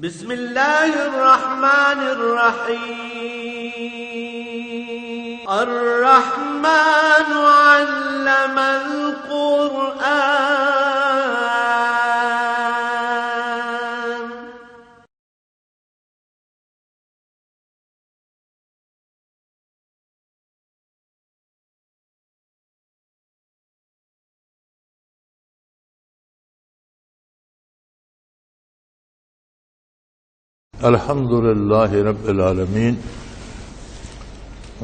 بسم اللہ الرحمن الرحیم الرحمن علم القرآن الحمد للہ رب العالمین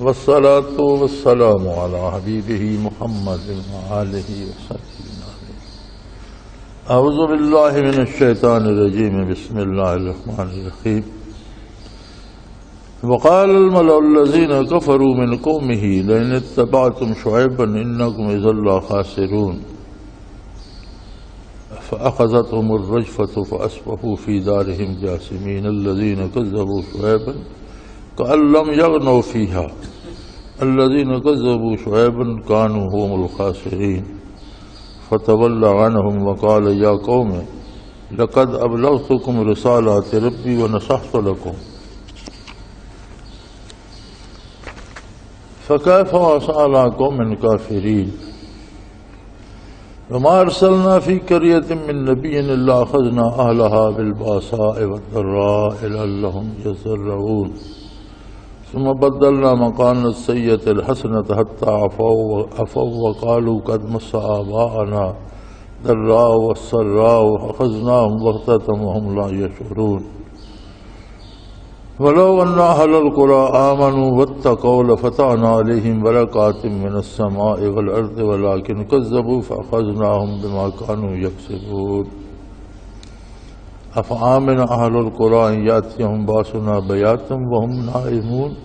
والصلاة والسلام علی حبیبہ محمد وآلہ وصحبہ اعوذ باللہ من الشیطان الرجیم بسم اللہ الرحمن الرحیم وقال الملأ الذین کفروا من قومہ لئن اتبعتم شعیبا انکم اذا لخاسرون فأخذتهم الرجفة فأصبحوا في دارهم جاثمين الذين كذبوا شعيبا كأن لم يغنوا فيها الذين كذبوا شعيبا كانوا هم الخاسرين فتولى عنهم وقال يا قوم لقد أبلغتكم رسالات ربي ونصحت لكم فكيف عصى على قوم كافرين وما ارسلنا في قرية من نبي الا اخذنا اهلها بالباساء والضراء لعلهم يضرعون ثم بدلنا مكان السيئة الحسنة حتى عفوا وقالوا قد مس آباءنا ضراء والسراء اخذناهم بغتة وهم لا يشعرون ولو ان اهل القرى آمنوا واتقوا لفتحنا عليهم بركات من السماء والارض ولكن كذبوا فاخذناهم بما كانوا يكسبون افآمن اهل القرى ان ياتيهم باسنا بياتا وهم نائمون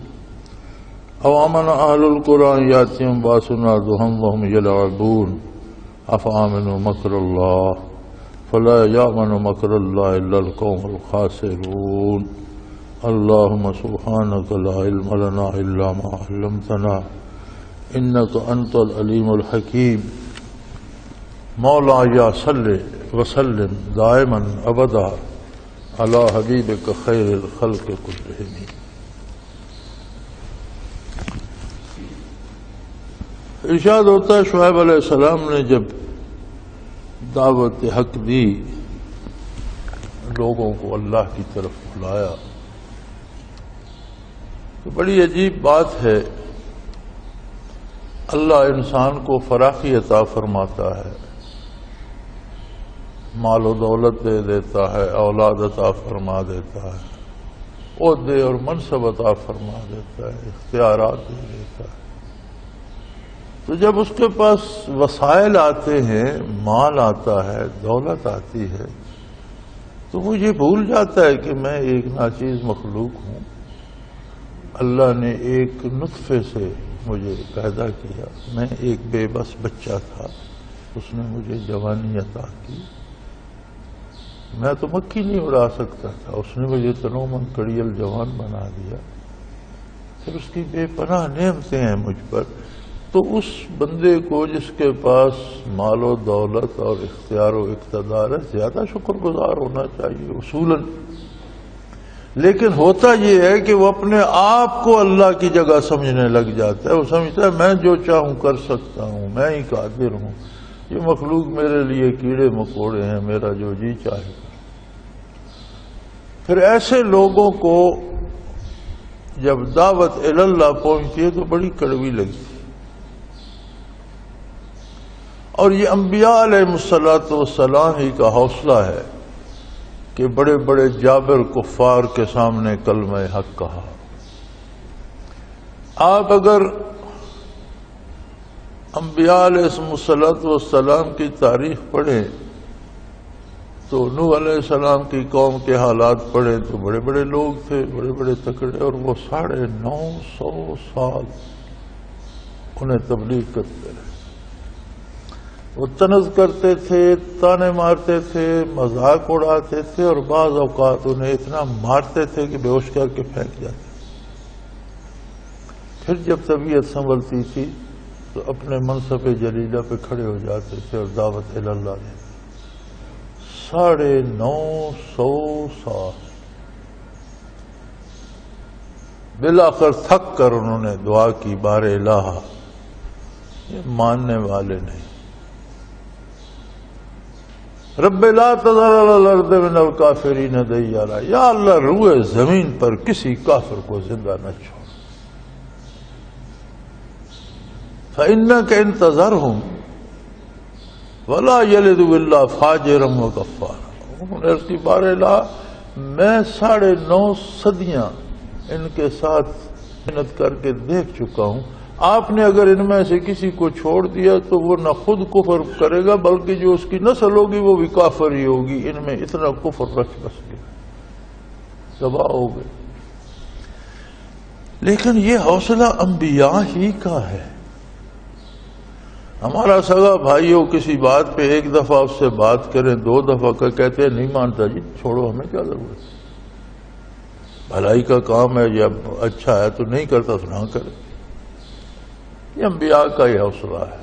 او امن اهل القرى ان ياتيهم باسنا ضحى وهم يلعبون افآمنوا مكر الله فلا يأمن مكر الله الا القوم الخاسرون اللهم سبحانك لا علم لنا إلا ما علمتنا إنك أنت العليم الحكيم مولاي صل وسلم دائما أبدا على حبيبك خير الخلق كلهم. ارشاد ہوتا ہے شعیب علیہ السلام نے جب دعوت حق دی، لوگوں کو اللہ کی طرف بلایا، تو بڑی عجیب بات ہے، اللہ انسان کو فراخی عطا فرماتا ہے، مال و دولت دے دیتا ہے، اولاد عطا فرما دیتا ہے، عہدے اور منصب عطا فرما دیتا ہے، اختیارات دے دیتا ہے. تو جب اس کے پاس وسائل آتے ہیں، مال آتا ہے، دولت آتی ہے، تو وہ یہ بھول جاتا ہے کہ میں ایک ناچیز مخلوق ہوں. اللہ نے ایک نطفے سے مجھے پیدا کیا، میں ایک بے بس بچہ تھا، اس نے مجھے جوانی عطا کی، میں تو مکھی نہیں اڑا سکتا تھا، اس نے مجھے تنومن کڑیل جوان بنا دیا. پھر اس کی بے پناہ نعمتیں ہیں مجھ پر. تو اس بندے کو جس کے پاس مال و دولت اور اختیار و اقتدار ہے، زیادہ شکر گزار ہونا چاہیے اصولاً. لیکن ہوتا یہ ہے کہ وہ اپنے آپ کو اللہ کی جگہ سمجھنے لگ جاتا ہے. وہ سمجھتا ہے میں جو چاہوں کر سکتا ہوں، میں ہی قادر ہوں، یہ مخلوق میرے لیے کیڑے مکوڑے ہیں، میرا جو جی چاہے. پھر ایسے لوگوں کو جب دعوت اللہ پہنچتی ہے تو بڑی کڑوی لگتی ہے. اور یہ انبیاء علیہ السلام ہی کا حوصلہ ہے کہ بڑے بڑے جابر کفار کے سامنے کلمہ حق کہا. آپ اگر انبیاء علیہ السلام کی تاریخ پڑھیں تو نوح علیہ السلام کی قوم کے حالات پڑھیں تو بڑے بڑے لوگ تھے، بڑے بڑے تکڑے، اور وہ 950 سال انہیں تبلیغ کرتے رہے. وہ طنز کرتے تھے، تانے مارتے تھے، مذاق اڑاتے تھے، اور بعض اوقات انہیں اتنا مارتے تھے کہ بے ہوش کر کے پھینک جاتے. پھر جب طبیعت سنبھلتی تھی تو اپنے منصب جلیلہ پہ کھڑے ہو جاتے تھے اور دعوت اللہ دیتے. 950 سال بالآخر تھک کر انہوں نے دعا کی، بار الہ، یہ ماننے والے نہیں، رب لا تذر علی الارض من الکافرین دیارا، یا اللہ روئے زمین پر کسی کافر کو زندہ نہ چھوڑ، فإنک ان تذرہم ولا یلدوا الا فاجرا وکفارا۔ انہوں نے عرض کی بار الہ میں 9.5 صدیاں ان کے ساتھ محنت کر کے دیکھ چکا ہوں، آپ نے اگر ان میں سے کسی کو چھوڑ دیا تو وہ نہ خود کفر کرے گا بلکہ جو اس کی نسل ہوگی وہ بھی کافر ہی ہوگی، ان میں اتنا کفر رکھ بس گیا، تباہ ہو گئے۔ لیکن یہ حوصلہ انبیاء ہی کا ہے۔ ہمارا سگا بھائی ہو کسی بات پہ ایک دفعہ اس سے بات کریں، 2 دفعہ کہتے ہیں نہیں مانتا جی چھوڑو، ہمیں کیا ضرورت ہے، بھلائی کا کام ہے، جب اچھا ہے تو نہیں کرتا تو نہ کرے۔ یہ انبیاء کا یہ حوصلہ ہے۔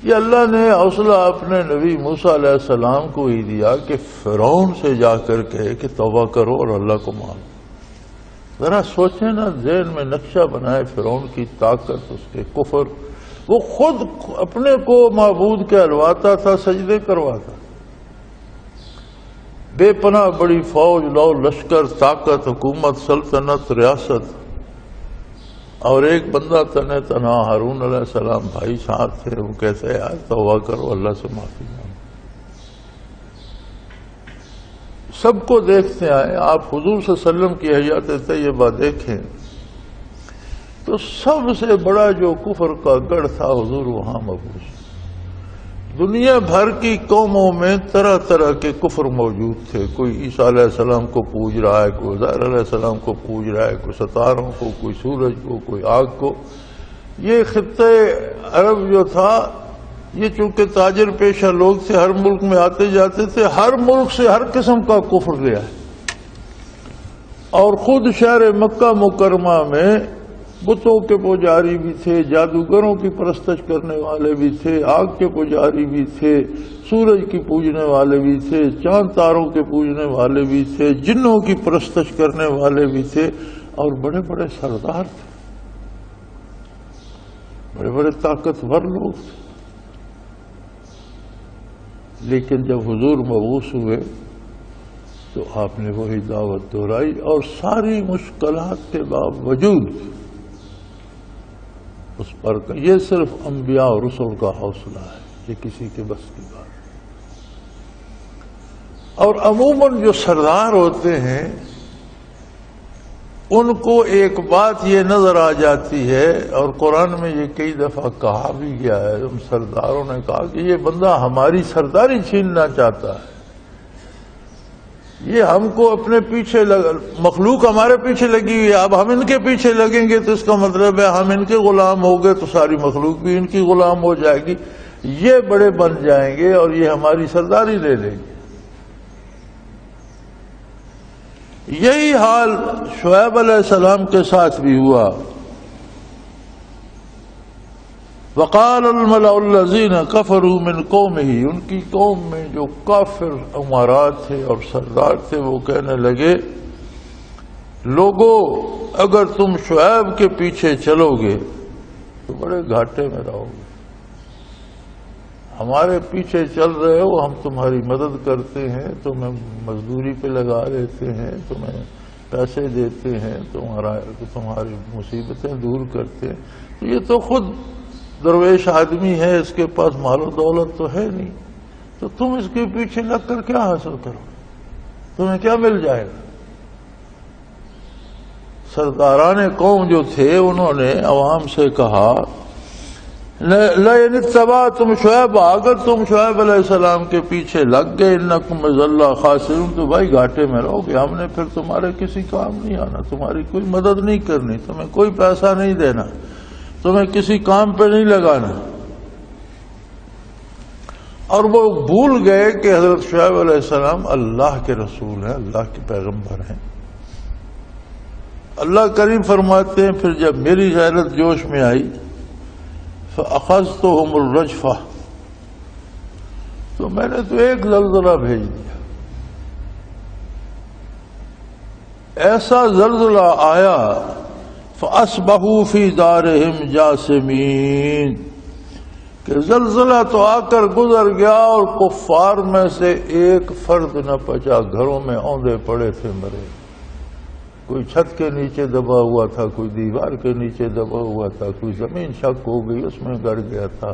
یہ اللہ نے حوصلہ اپنے نبی موسیٰ علیہ السلام کو ہی دیا کہ فرعون سے جا کر کہے کہ توبہ کرو اور اللہ کو مانو۔ ذرا سوچیں نا، ذہن میں نقشہ بنائے فرعون کی طاقت، اس کے کفر، وہ خود اپنے کو معبود کہلواتا تھا، سجدے کرواتا، بے پناہ بڑی فوج، لو لشکر، طاقت، حکومت، سلطنت، ریاست، اور ایک بندہ تنہ تنہا ہارون علیہ السلام بھائی ساتھ تھے، وہ کہتے ہیں یار توبہ کرو، اللہ سے معافی مانگو۔ سب کو دیکھتے آئے، آپ حضور صلی اللہ علیہ وسلم کی حیات طیبہ دیکھیں تو سب سے بڑا جو کفر کا گڑھ تھا حضور وہاں مبعوث۔ دنیا بھر کی قوموں میں طرح طرح کے کفر موجود تھے، کوئی عیسیٰ علیہ السلام کو پوج رہا ہے، کوئی عزیر علیہ السلام کو پوج رہا ہے، کوئی ستاروں کو، کوئی سورج کو، کوئی آگ کو۔ یہ خطہ عرب جو تھا، یہ چونکہ تاجر پیشہ لوگ تھے، ہر ملک میں آتے جاتے تھے، ہر ملک سے ہر قسم کا کفر گیا ہے، اور خود شہر مکہ مکرمہ میں بتوں کے پجاری بھی تھے، جادوگروں کی پرستش کرنے والے بھی تھے، آگ کے پجاری بھی تھے، سورج کی پوجنے والے بھی تھے، چاند تاروں کے پوجنے والے بھی تھے، جنوں کی پرستش کرنے والے بھی تھے، اور بڑے بڑے سردار تھے، بڑے بڑے طاقتور لوگ تھے۔ لیکن جب حضور مبعوث ہوئے تو آپ نے وہی دعوت دہرائی، اور ساری مشکلات کے باوجود اس پر یہ صرف انبیاء اور رسول کا حوصلہ ہے، یہ کسی کے بس کی بات۔ اور عموماً جو سردار ہوتے ہیں ان کو ایک بات یہ نظر آ جاتی ہے، اور قرآن میں یہ کئی دفعہ کہا بھی گیا ہے، ان سرداروں نے کہا کہ یہ بندہ ہماری سرداری چھیننا چاہتا ہے، یہ ہم کو اپنے پیچھے مخلوق ہمارے پیچھے لگی ہوئی ہے، اب ہم ان کے پیچھے لگیں گے تو اس کا مطلب ہے ہم ان کے غلام ہو گئے تو ساری مخلوق بھی ان کی غلام ہو جائے گی، یہ بڑے بن جائیں گے اور یہ ہماری سرداری لے لیں گے۔ یہی حال شعیب علیہ السلام کے ساتھ بھی ہوا۔ وقال الملأ الذین کفروا من قومہ، ان کی قوم میں جو کافر امراء تھے اور سردار تھے وہ کہنے لگے، لوگو اگر تم شعیب کے پیچھے چلو گے تو بڑے گھاٹے میں رہو گے، ہمارے پیچھے چل رہے ہو، ہم تمہاری مدد کرتے ہیں، تمہیں مزدوری پہ لگا دیتے ہیں، تمہیں پیسے دیتے ہیں، تمہاری مصیبتیں دور کرتے ہیں، تو یہ تو خود درویش آدمی ہے، اس کے پاس مال و دولت تو ہے نہیں، تو تم اس کے پیچھے لگ کر کیا حاصل کرو، تمہیں کیا مل جائے گا؟ سرداران قوم جو تھے انہوں نے عوام سے کہا، لَئِنِ اتَّبَعْتُمْ شُعَيْبًا، اگر تم شعیب علیہ السلام کے پیچھے لگ گئے، اِنَّكُمْ إِذًا لَخَاسِرُونَ، تو بھائی گھاٹے میں رہو گے، ہم نے پھر تمہارے کسی کام نہیں آنا، تمہاری کوئی مدد نہیں کرنی، تمہیں کوئی پیسہ نہیں دینا، تمہیں کسی کام پہ نہیں لگانا۔ اور وہ بھول گئے کہ حضرت شعیب علیہ السلام اللہ کے رسول ہیں، اللہ کے پیغمبر ہیں۔ اللہ کریم فرماتے ہیں پھر جب میری غیرت جوش میں آئی، فَأَخَذْتُهُمُ الرَّجْفَةَ، تو میں نے تو ایک زلزلہ بھیج دیا، ایسا زلزلہ آیا فَأَصْبَحُوا فِي دَارِهِمْ جَاثِمِينَ کہ زلزلہ تو آ کر گزر گیا اور کفار میں سے ایک فرد نہ بچا، گھروں میں اوندے پڑے تھے مرے، کوئی چھت کے نیچے دبا ہوا تھا، کوئی دیوار کے نیچے دبا ہوا تھا، کوئی زمین شک ہو گئی اس میں گڑ گیا تھا،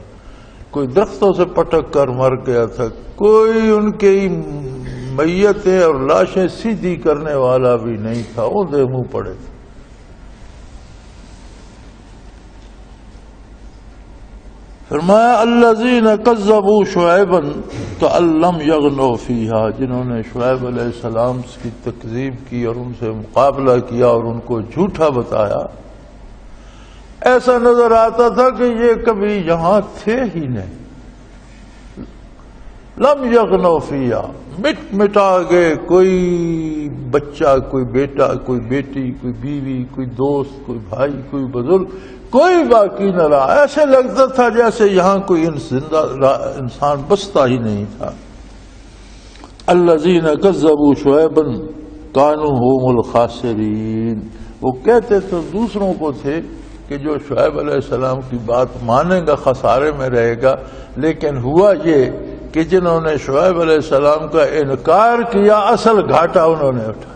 کوئی درختوں سے پٹک کر مر گیا تھا، کوئی ان کی میتیں اور لاشیں سیدھی کرنے والا بھی نہیں تھا، اوندے منہ پڑے تھے۔ فرمایا الذین کذبوا شعیبا کأن لم یغنوا فیہا، جنہوں نے شعیب علیہ السلام کی تکذیب کی اور ان سے مقابلہ کیا اور ان کو جھوٹا بتایا، ایسا نظر آتا تھا کہ یہ کبھی یہاں تھے ہی نہیں۔ لم یغنوا فیہا، مٹ مٹا گئے، کوئی بچہ، کوئی بیٹا، کوئی بیٹی، کوئی بیوی، کوئی دوست، کوئی بھائی، کوئی بزرگ، کوئی باقی نہ رہا۔ ایسے لگتا تھا جیسے یہاں کوئی انسان بستا ہی نہیں تھا۔ الذین کذبوا شعیبا کانوا هم الخاسرین، وہ کہتے تو دوسروں کو تھے کہ جو شعیب علیہ السلام کی بات مانے گا خسارے میں رہے گا، لیکن ہوا یہ کہ جنہوں نے شعیب علیہ السلام کا انکار کیا اصل گھاٹا انہوں نے اٹھایا،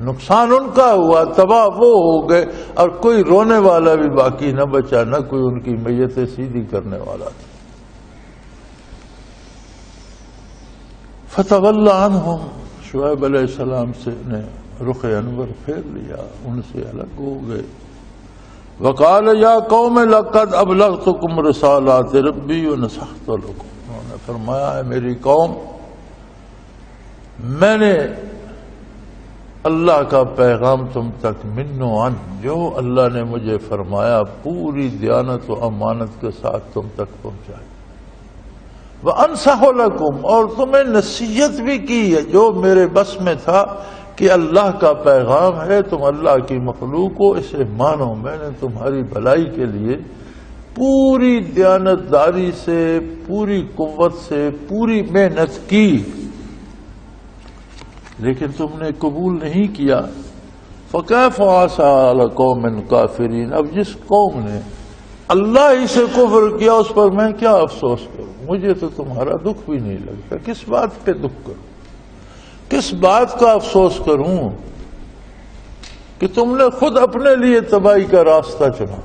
نقصان ان کا ہوا، تباہ وہ ہو گئے، اور کوئی رونے والا بھی باقی نہ بچا، نہ کوئی ان کی میتیں سیدھی کرنے والا تھا۔ فتولی عنہم، شعیب علیہ السلام سے نے رخ انور پھیر لیا، ان سے الگ ہو گئے۔ وقال یا قوم لقد ابلغتکم رسالات ربی ونصحت لکم، انہوں نے فرمایا ہے میری قوم، میں نے اللہ کا پیغام تم تک منو عن، جو اللہ نے مجھے فرمایا پوری دیانت و امانت کے ساتھ تم تک پہنچایا۔ وانصح لکم، اور تمہیں نصیحت بھی کی ہے جو میرے بس میں تھا کہ اللہ کا پیغام ہے، تم اللہ کی مخلوق ہو، اسے مانو۔ میں نے تمہاری بھلائی کے لیے پوری دیانت داری سے، پوری قوت سے، پوری محنت کی، لیکن تم نے قبول نہیں کیا۔ فَكَيْفَ عَصَىٰ عَلَىٰ قَوْمٍ كَافِرِينَ، اب جس قوم نے اللہ ہی سے کفر کیا اس پر میں کیا افسوس کروں، مجھے تو تمہارا دکھ بھی نہیں لگتا، کس بات پہ دکھ کروں، کس بات کا افسوس کروں کہ تم نے خود اپنے لیے تباہی کا راستہ چنا۔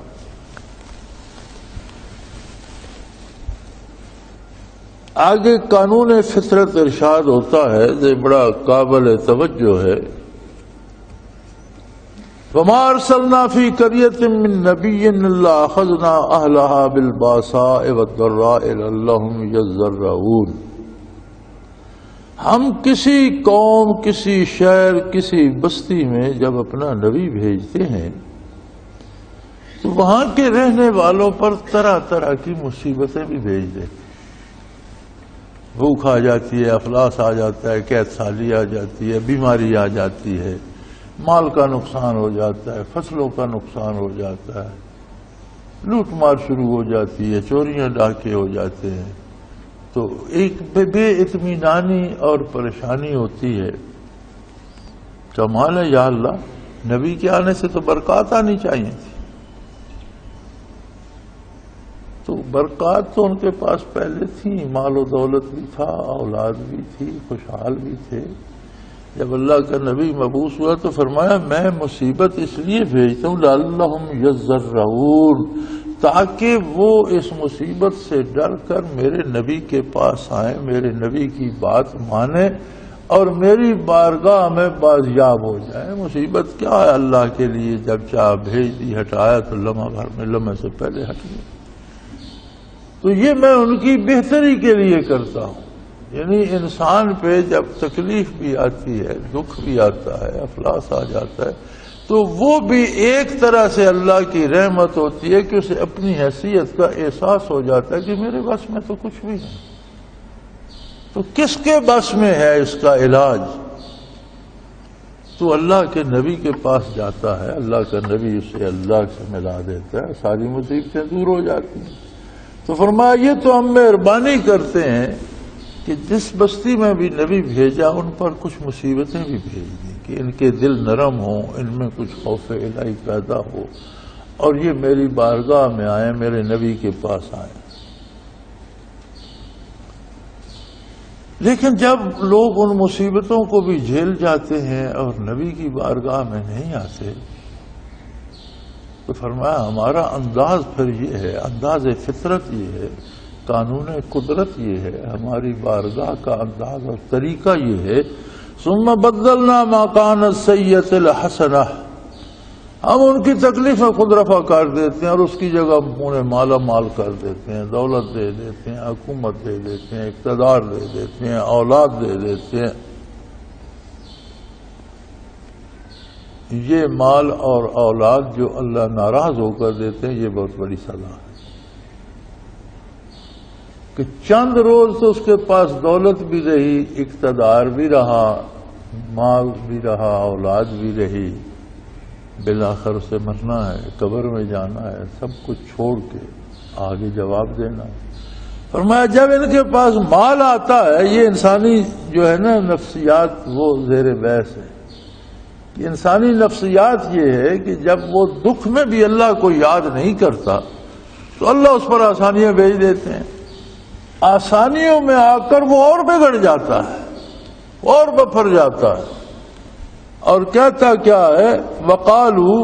آگے قانون فطرت ارشاد ہوتا ہے، یہ بڑا قابل توجہ ہے۔ وَمَا أَرْسَلْنَا فِي قَرْيَةٍ مِّن نَّبِيٍّ إِلَّا أَخَذْنَا أَهْلَهَا بِالْبَأْسَاءِ وَالضَّرَّاءِ لَعَلَّهُمْ يَضَّرَّعُونَ، ہم کسی قوم، کسی شہر، کسی بستی میں جب اپنا نبی بھیجتے ہیں تو وہاں کے رہنے والوں پر طرح طرح کی مصیبتیں بھی بھیج دیتے، بھوک آ جاتی ہے، افلاس آ جاتا ہے، قحط سالی آ جاتی ہے، بیماری آ جاتی ہے، مال کا نقصان ہو جاتا ہے، فصلوں کا نقصان ہو جاتا ہے، لوٹ مار شروع ہو جاتی ہے، چوریاں ڈاکے ہو جاتے ہیں، تو ایک بے اطمینانی اور پریشانی ہوتی ہے۔ کمال ہے یا اللہ، نبی کے آنے سے تو برکات آنی چاہیے تھی، تو برکات تو ان کے پاس پہلے تھی، مال و دولت بھی تھا، اولاد بھی تھی، خوشحال بھی تھے۔ جب اللہ کا نبی مبعوث ہوا تو فرمایا میں مصیبت اس لیے بھیجتا ہوں لعلہم یضرعون، تاکہ وہ اس مصیبت سے ڈر کر میرے نبی کے پاس آئیں، میرے نبی کی بات مانیں اور میری بارگاہ میں بازیاب ہو جائیں۔ مصیبت کیا ہے اللہ کے لیے، جب چاہ بھیج دی، ہٹایا تو لمحہ بھر میں، لمحے سے پہلے ہٹ گئی۔ تو یہ میں ان کی بہتری کے لیے کرتا ہوں، یعنی انسان پہ جب تکلیف بھی آتی ہے، دکھ بھی آتا ہے، افلاس آ جاتا ہے، تو وہ بھی ایک طرح سے اللہ کی رحمت ہوتی ہے کہ اسے اپنی حیثیت کا احساس ہو جاتا ہے کہ میرے بس میں تو کچھ بھی نہیں، تو کس کے بس میں ہے اس کا علاج؟ تو اللہ کے نبی کے پاس جاتا ہے، اللہ کا نبی اسے اللہ سے ملا دیتا ہے، ساری مصیبتیں دور ہو جاتی ہیں۔ تو فرمایا یہ تو ہم مہربانی کرتے ہیں کہ جس بستی میں بھی نبی بھیجا ان پر کچھ مصیبتیں بھی بھیج دی، کہ ان کے دل نرم ہوں، ان میں کچھ خوف الہی پیدا ہو اور یہ میری بارگاہ میں آئیں، میرے نبی کے پاس آئیں۔ لیکن جب لوگ ان مصیبتوں کو بھی جھیل جاتے ہیں اور نبی کی بارگاہ میں نہیں آتے تو فرمایا ہمارا انداز پھر یہ ہے، انداز فطرت یہ ہے، قانون قدرت یہ ہے، ہماری بارگاہ کا انداز اور طریقہ یہ ہے، ثم بدلنا ما كان السيئة الحسنہ، ہم ان کی تکلیفیں خود رفع کر دیتے ہیں اور اس کی جگہ انہیں مالا مال کر دیتے ہیں، دولت دے دیتے ہیں، حکومت دے دیتے ہیں، اقتدار دے دیتے ہیں، اولاد دے دیتے ہیں۔ یہ مال اور اولاد جو اللہ ناراض ہو کر دیتے ہیں، یہ بہت بڑی سزا ہے کہ چند روز تو اس کے پاس دولت بھی رہی، اقتدار بھی رہا، مال بھی رہا، اولاد بھی رہی، بالآخر اسے مرنا ہے، قبر میں جانا ہے، سب کچھ چھوڑ کے آگے جواب دینا ہے۔ فرمایا جب ان کے پاس مال آتا ہے، یہ انسانی جو ہے نا نفسیات وہ زیر بحث ہے۔ کہ انسانی نفسیات یہ ہے کہ جب وہ دکھ میں بھی اللہ کو یاد نہیں کرتا تو اللہ اس پر آسانیاں بھیج دیتے ہیں، آسانیوں میں آ کر وہ اور بگڑ جاتا ہے اور بپھر جاتا ہے اور کہتا کیا ہے، وقالوا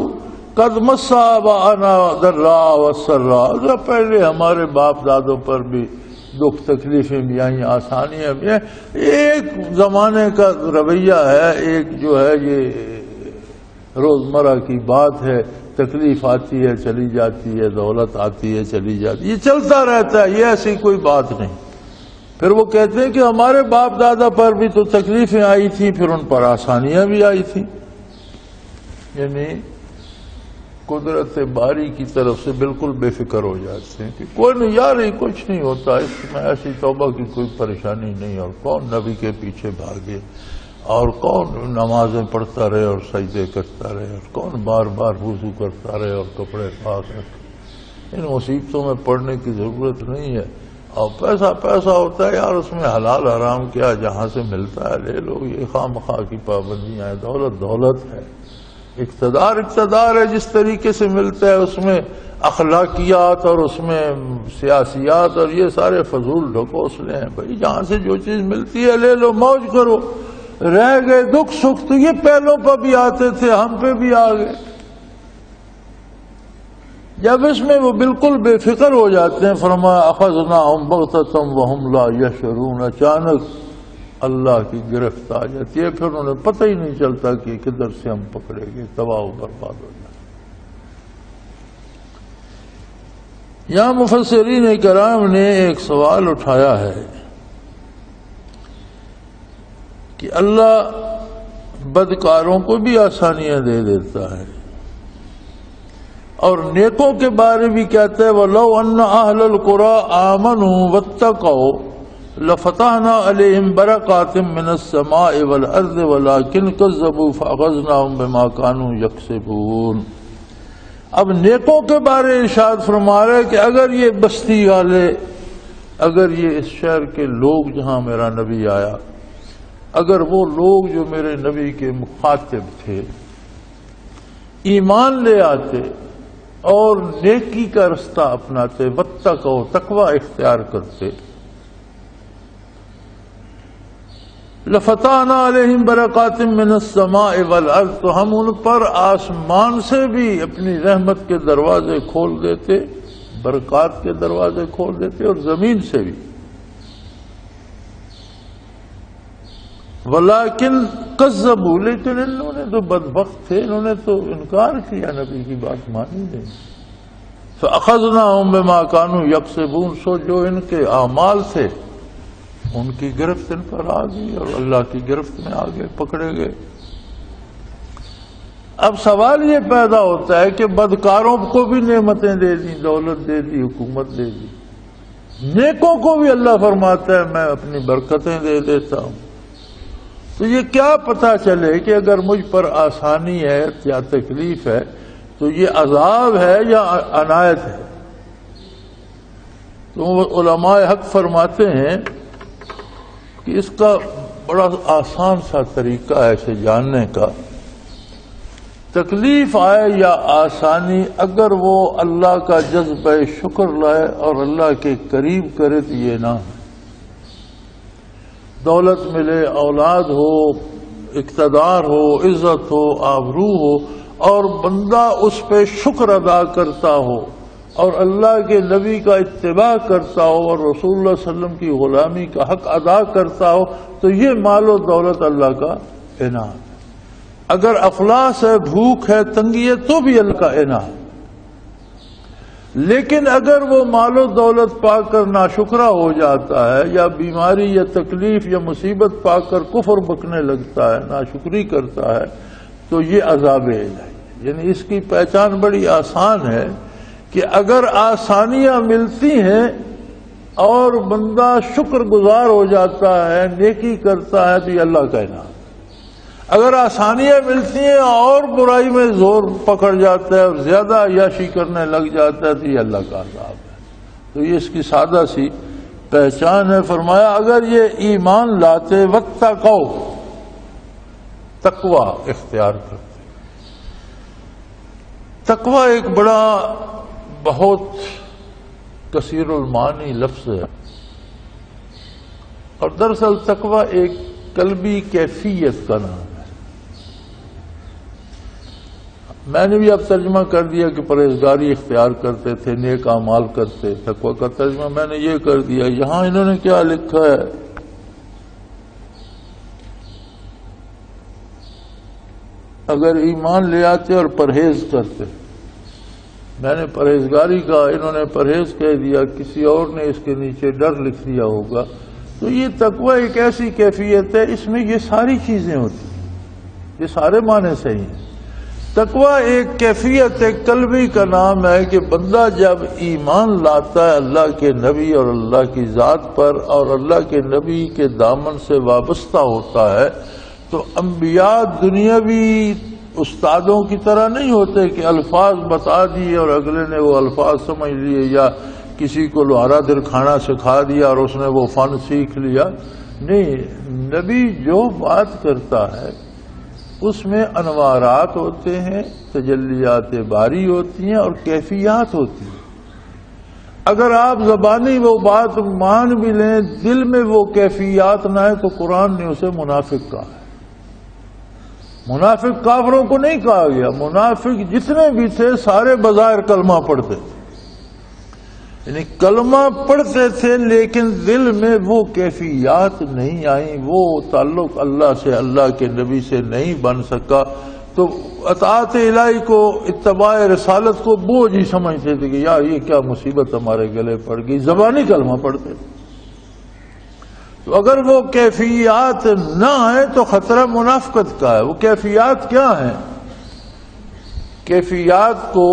قد مس آباءنا ضراء وسراء، پہلے ہمارے باپ دادوں پر بھی دکھ تکلیفیں بھی آئیں، آسانیاں بھی ہیں۔ ایک زمانے کا رویہ ہے، ایک جو ہے یہ روزمرہ کی بات ہے، تکلیف آتی ہے چلی جاتی ہے، دولت آتی ہے چلی جاتی ہے، یہ چلتا رہتا ہے، یہ ایسی کوئی بات نہیں۔ پھر وہ کہتے ہیں کہ ہمارے باپ دادا پر بھی تو تکلیفیں آئی تھیں، پھر ان پر آسانیاں بھی آئی تھیں۔ یعنی قدرت باری کی طرف سے بالکل بے فکر ہو جاتے ہیں کہ کوئی نہیں یار، یہ کچھ نہیں ہوتا، اس میں ایسی توبہ کی کوئی پریشانی نہیں، اور کون نبی کے پیچھے بھاگے، اور کون نمازیں پڑھتا رہے اور سجدے کرتا رہے، اور کون بار بار وضو کرتا رہے اور کپڑے پاک رکھے، ان مصیبتوں میں پڑنے کی ضرورت نہیں ہے۔ اور پیسہ پیسہ ہوتا ہے یار، اس میں حلال حرام کیا، جہاں سے ملتا ہے لے لو، یہ خواہ مخواہ کی پابندیاں ہیں، دولت دولت ہے، اقتدار اقتدار ہے، جس طریقے سے ملتا ہے اس میں اخلاقیات اور اس میں سیاسیات اور یہ سارے فضول ڈھکوسلے ہیں۔ بھائی جہاں سے جو چیز ملتی ہے لے لو، موج کرو۔ رہ گئے دکھ سکھ تو یہ پہلوں پر بھی آتے تھے، ہم پہ بھی آ گئے۔ جب اس میں وہ بالکل بے فکر ہو جاتے ہیں، فرمایا اخذناہم بغتۃ وہم لا یشعرون، اچانک اللہ کی گرفت آ جاتی ہے، پھر انہیں پتہ ہی نہیں چلتا کہ کدھر سے ہم پکڑے گئے، تباہ و برباد ہو جاتے۔ یہاں مفسرین کرام نے ایک سوال اٹھایا ہے کہ اللہ بدکاروں کو بھی آسانیاں دے دیتا ہے اور نیکوں کے بارے بھی کہتا ہے وَلَوْ أَنَّ أَهْلَ الْقُرَىٰ آمَنُوا وَاتَّقَوْا لَفَتَحْنَا عَلَيْهِمْ بَرَكَاتٍ مِّنَ السَّمَاءِ وَالْأَرْضِ وَلَٰكِنْ كَذَّبُوا فَأَخَذْنَاهُمْ بِمَا كَانُوا يَكْسِبُونَ۔ اب نیکوں کے بارے ارشاد فرما رہے کہ اگر یہ بستی والے، اگر یہ اس شہر کے لوگ جہاں میرا نبی آیا، اگر وہ لوگ جو میرے نبی کے مخاطب تھے ایمان لے آتے اور نیکی کا رستہ اپناتے، واتقوا، تقوی اختیار کرتے، لفتحنا علیہم برکات من السماء والارض، تو ہم ان پر آسمان سے بھی اپنی رحمت کے دروازے کھول دیتے، برکات کے دروازے کھول دیتے، اور زمین سے بھی۔ ولیکن کذبوا، لیکن انہوں نے تو بدبخت تھے، انہوں نے تو انکار کیا، نبی کی بات مانی نہیں۔ فاخذناہم بما كانوا یکسبون، سو جو ان کے اعمال تھے ان کی گرفت ان پر آ گئی اور اللہ کی گرفت میں آگے پکڑے گئے۔ اب سوال یہ پیدا ہوتا ہے کہ بدکاروں کو بھی نعمتیں دے دی، دولت دے دی، حکومت دے دی، نیکوں کو بھی اللہ فرماتا ہے میں اپنی برکتیں دے دیتا ہوں، تو یہ کیا پتہ چلے کہ اگر مجھ پر آسانی ہے یا تکلیف ہے تو یہ عذاب ہے یا عنایت ہے؟ تو علماء حق فرماتے ہیں کہ اس کا بڑا آسان سا طریقہ ہے اسے جاننے کا. تکلیف آئے یا آسانی، اگر وہ اللہ کا جذبہ شکر لائے اور اللہ کے قریب کرے تو یہ نہ ہے. دولت ملے، اولاد ہو، اقتدار ہو، عزت ہو، آبرو ہو، اور بندہ اس پہ شکر ادا کرتا ہو اور اللہ کے نبی کا اتباع کرتا ہو اور رسول اللہ صلی اللہ علیہ وسلم کی غلامی کا حق ادا کرتا ہو، تو یہ مال و دولت اللہ کا انعام ہے. اگر افلاس ہے، بھوک ہے، تنگی ہے، تو بھی اللہ کا انعام. لیکن اگر وہ مال و دولت پا کر ناشکرا ہو جاتا ہے، یا بیماری یا تکلیف یا مصیبت پا کر کفر بکنے لگتا ہے، ناشکری کرتا ہے، تو یہ عذاب الہی. یعنی اس کی پہچان بڑی آسان ہے کہ اگر آسانیاں ملتی ہیں اور بندہ شکر گزار ہو جاتا ہے، نیکی کرتا ہے، تو یہ اللہ کا انعام. اگر آسانیاں ملتی ہیں اور برائی میں زور پکڑ جاتا ہے اور زیادہ عیاشی کرنے لگ جاتا ہے، تو یہ اللہ کا عذاب ہے. تو یہ اس کی سادہ سی پہچان ہے. فرمایا اگر یہ ایمان لاتے واتقوا، تقوی اختیار کرتے. تقوی ایک بڑا بہت کثیر المعانی لفظ ہے، اور دراصل تقوی ایک قلبی کیفیت کا نام ہے. میں نے بھی اب ترجمہ کر دیا کہ پرہیزگاری اختیار کرتے تھے، نیک اعمال کرتے. تقوی کا ترجمہ میں نے یہ کر دیا. یہاں انہوں نے کیا لکھا ہے؟ اگر ایمان لے آتے اور پرہیز کرتے. میں نے پرہیزگاری کا، انہوں نے پرہیز کہہ دیا، کسی اور نے اس کے نیچے ڈر لکھ دیا ہوگا. تو یہ تقوی ایک ایسی کیفیت ہے، اس میں یہ ساری چیزیں ہوتی ہیں، یہ سارے معنی صحیح ہیں. تقوی ایک کیفیت قلبی کا نام ہے کہ بندہ جب ایمان لاتا ہے اللہ کے نبی اور اللہ کی ذات پر، اور اللہ کے نبی کے دامن سے وابستہ ہوتا ہے، تو انبیاء دنیاوی استادوں کی طرح نہیں ہوتے کہ الفاظ بتا دیے اور اگلے نے وہ الفاظ سمجھ لیے، یا کسی کو لوہارا در کھانا سکھا دیا اور اس نے وہ فن سیکھ لیا. نہیں، نبی جو بات کرتا ہے اس میں انوارات ہوتے ہیں، تجلیات باری ہوتی ہیں اور کیفیات ہوتی ہیں. اگر آپ زبانی وہ بات مان بھی لیں، دل میں وہ کیفیات نہ ہے، تو قرآن نے اسے منافق کہا ہے. منافق کافروں کو نہیں کہا گیا. منافق جتنے بھی تھے سارے بظاہر کلمہ پڑھتے تھے، یعنی کلمہ پڑھتے تھے لیکن دل میں وہ کیفیات نہیں آئیں، وہ تعلق اللہ سے، اللہ کے نبی سے نہیں بن سکا. تو اطاعت الہی کو، اتباع رسالت کو بوجھ ہی سمجھتے تھے کہ یار یہ کیا مصیبت ہمارے گلے پڑ گئی. زبانی کلمہ پڑھتے تھے. تو اگر وہ کیفیات نہ آئے تو خطرہ منافقت کا ہے. وہ کیفیات کیا ہیں؟ کیفیات کو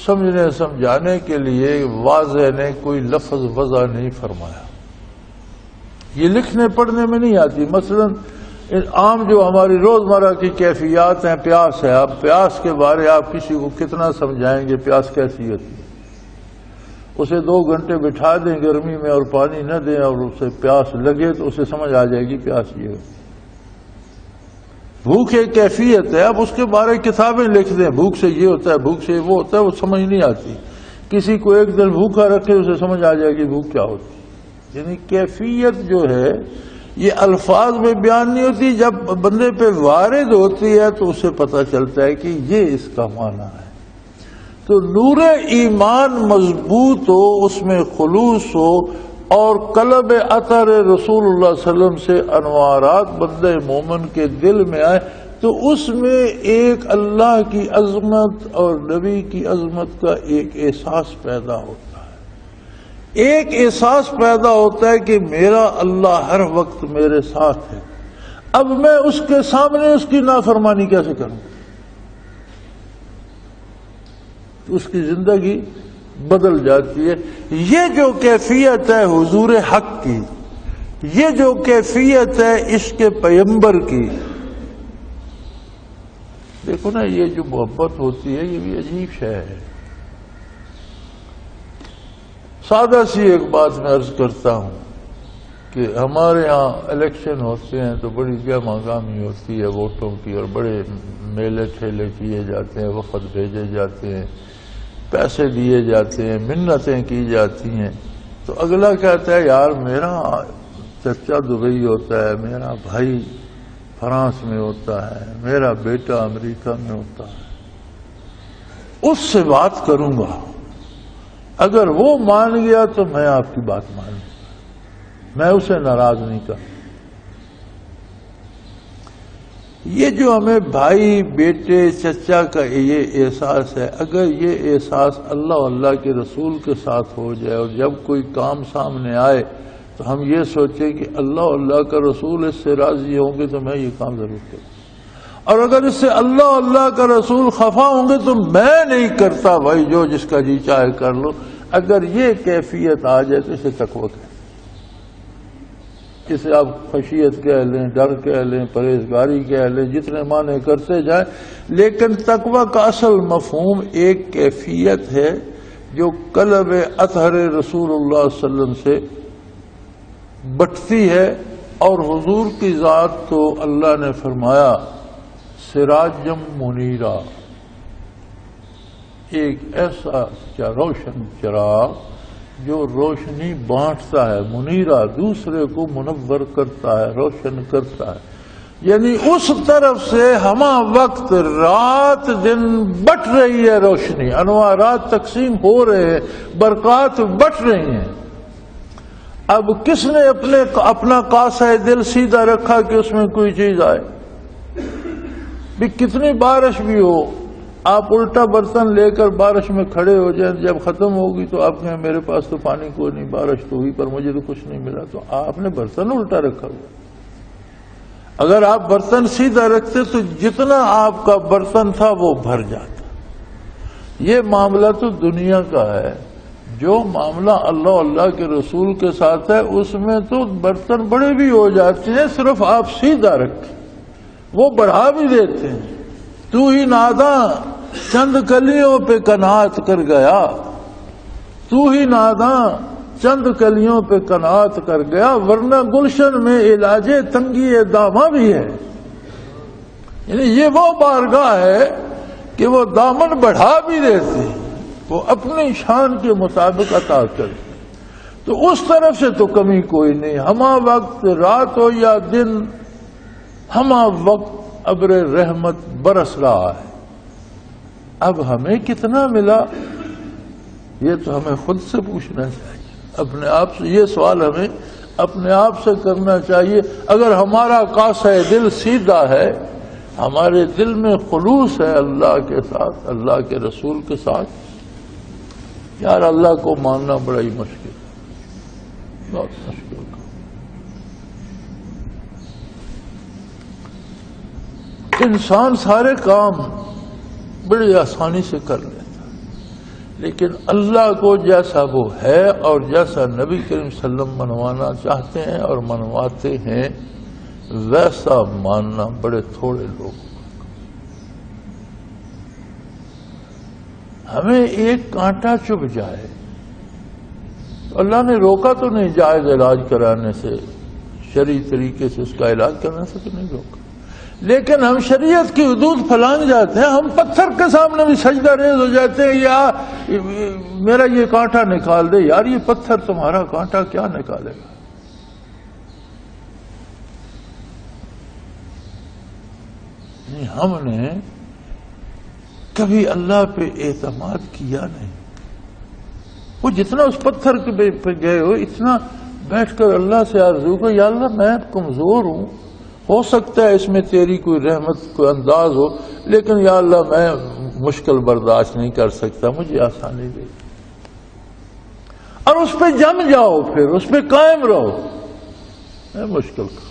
سمجھنے سمجھانے کے لیے واضح نے کوئی لفظ وضع نہیں فرمایا. یہ لکھنے پڑھنے میں نہیں آتی. مثلا عام جو ہماری روزمرہ کی کیفیات ہیں، پیاس ہے. اب پیاس کے بارے آپ کسی کو کتنا سمجھائیں گے پیاس کیسی ہوتی ہے؟ اسے 2 گھنٹے بٹھا دیں گرمی میں اور پانی نہ دیں اور اسے پیاس لگے تو اسے سمجھ آ جائے گی پیاس یہ ہوتی. بھوک ایک کیفیت ہے. اب اس کے بارے کتابیں لکھ دیں، بھوک سے یہ ہوتا ہے، بھوک سے وہ ہوتا ہے، وہ سمجھ نہیں آتی. کسی کو ایک دن بھوکا رکھے اسے سمجھ آ جائے گی بھوک کیا ہوتی. یعنی کیفیت جو ہے یہ الفاظ میں بیان نہیں ہوتی، جب بندے پہ وارد ہوتی ہے تو اسے پتہ چلتا ہے کہ یہ اس کا معنی ہے. تو نور ایمان مضبوط ہو، اس میں خلوص ہو، اور قلب اثر رسول اللہ صلی اللہ علیہ وسلم سے انوارات بندے مومن کے دل میں آئے، تو اس میں ایک اللہ کی عظمت اور نبی کی عظمت کا ایک احساس پیدا ہوتا ہے. ایک احساس پیدا ہوتا ہے کہ میرا اللہ ہر وقت میرے ساتھ ہے. اب میں اس کے سامنے اس کی نافرمانی کیسے کروں؟ اس کی زندگی بدل جاتی ہے. یہ جو کیفیت ہے حضور حق کی، یہ جو کیفیت ہے عشق پیغمبر کی، دیکھو نا، یہ جو محبت ہوتی ہے یہ بھی عجیب شے ہے. سادہ سی ایک بات میں عرض کرتا ہوں. کہ ہمارے ہاں الیکشن ہوتے ہیں تو بڑی گہما گہمی ہوتی ہے ووٹوں کی، اور بڑے میلے ٹھیلے کیے جاتے ہیں، وفد بھیجے جاتے ہیں، پیسے دیے جاتے ہیں، منتیں کی جاتی ہیں. تو اگلا کہتا ہے یار میرا چچا دبئی ہوتا ہے، میرا بھائی فرانس میں ہوتا ہے، میرا بیٹا امریکہ میں ہوتا ہے، اس سے بات کروں گا، اگر وہ مان گیا تو میں آپ کی بات مانوں گا، میں اسے ناراض نہیں کروں. یہ جو ہمیں بھائی بیٹے چچا کا یہ احساس ہے، اگر یہ احساس اللہ کے رسول کے ساتھ ہو جائے، اور جب کوئی کام سامنے آئے تو ہم یہ سوچیں کہ اللہ کا رسول اس سے راضی ہوں گے تو میں یہ کام ضرور کروں، اور اگر اس سے اللہ کا رسول خفا ہوں گے تو میں نہیں کرتا، بھائی جو جس کا جی چاہے کر لو. اگر یہ کیفیت آ جائے تو اسے تقویٰ کہتے ہیں. اسے آپ خشیت کہہ لیں، ڈر کہہ لیں، پرہیزگاری کہہ لیں، جتنے معنی کرتے جائیں، لیکن تقویٰ کا اصل مفہوم ایک کیفیت ہے جو قلب اطہر رسول اللہ صلی اللہ علیہ وسلم سے بٹتی ہے. اور حضور کی ذات تو اللہ نے فرمایا سراجم منیرا، ایک ایسا روشن چراغ جو روشنی بانٹتا ہے، منیرا دوسرے کو منور کرتا ہے، روشن کرتا ہے. یعنی اس طرف سے ہمہ وقت رات دن بٹ رہی ہے روشنی، انوارات تقسیم ہو رہے ہیں، برکات بٹ رہی ہیں. اب کس نے اپنا قاصہ دل سیدھا رکھا کہ اس میں کوئی چیز آئے؟ بھی کتنی بارش بھی ہو، آپ الٹا برتن لے کر بارش میں کھڑے ہو جائیں، جب ختم ہوگی تو آپ کہیں میرے پاس تو پانی کوئی نہیں، بارش تو ہوئی پر مجھے تو کچھ نہیں ملا، تو آپ نے برتن الٹا رکھا ہوا. اگر آپ برتن سیدھا رکھتے تو جتنا آپ کا برتن تھا وہ بھر جاتا. یہ معاملہ تو دنیا کا ہے. جو معاملہ اللہ کے رسول کے ساتھ ہے اس میں تو برتن بڑے بھی ہو جاتے ہیں، صرف آپ سیدھا رکھیں، وہ بڑھا بھی دیتے ہیں. تو ہی ناداں چند کلیوں پہ قناعت کر گیا، تو ہی ناداں چند کلیوں پہ قناعت کر گیا، ورنہ گلشن میں علاج تنگی داماں بھی ہے. یعنی یہ وہ بارگاہ ہے کہ وہ دامن بڑھا بھی دیتے، وہ اپنی شان کے مطابق عطا کرتے. تو اس طرف سے تو کمی کوئی نہیں. ہمہ وقت رات ہو یا دن، ہمہ وقت ابر رحمت برس رہا ہے. اب ہمیں کتنا ملا یہ تو ہمیں خود سے پوچھنا چاہیے، اپنے آپ سے. یہ سوال ہمیں اپنے آپ سے کرنا چاہیے. اگر ہمارا قاصہ دل سیدھا ہے، ہمارے دل میں خلوص ہے اللہ کے ساتھ، اللہ کے رسول کے ساتھ، یار اللہ کو ماننا بڑا ہی مشکل ہے، بہت مشکل ہے. انسان سارے کام بڑی آسانی سے کر لیتا، لیکن اللہ کو جیسا وہ ہے اور جیسا نبی کریم صلی اللہ علیہ وسلم منوانا چاہتے ہیں اور منواتے ہیں، ویسا ماننا بڑے تھوڑے لوگ. ہمیں ایک کانٹا چبھ جائے، اللہ نے روکا تو نہیں جائز علاج کرانے سے، شرعی طریقے سے اس کا علاج کرنے سے تو نہیں روکا، لیکن ہم شریعت کی حدود پھلانگ جاتے ہیں. ہم پتھر کے سامنے بھی سجدہ ریز ہو جاتے ہیں، یا میرا یہ کانٹا نکال دے. یار یہ پتھر تمہارا کانٹا کیا نکالے گا؟ نہیں، ہم نے کبھی اللہ پہ اعتماد کیا نہیں. وہ جتنا اس پتھر پہ گئے ہو، اتنا بیٹھ کر اللہ سے آرزو کو، یا اللہ میں کمزور ہوں، ہو سکتا ہے اس میں تیری کوئی رحمت کوئی انداز ہو، لیکن یا اللہ میں مشکل برداشت نہیں کر سکتا، مجھے آسانی دے. اور اس پہ جم جاؤ، پھر اس پہ قائم رہو. میں مشکل کا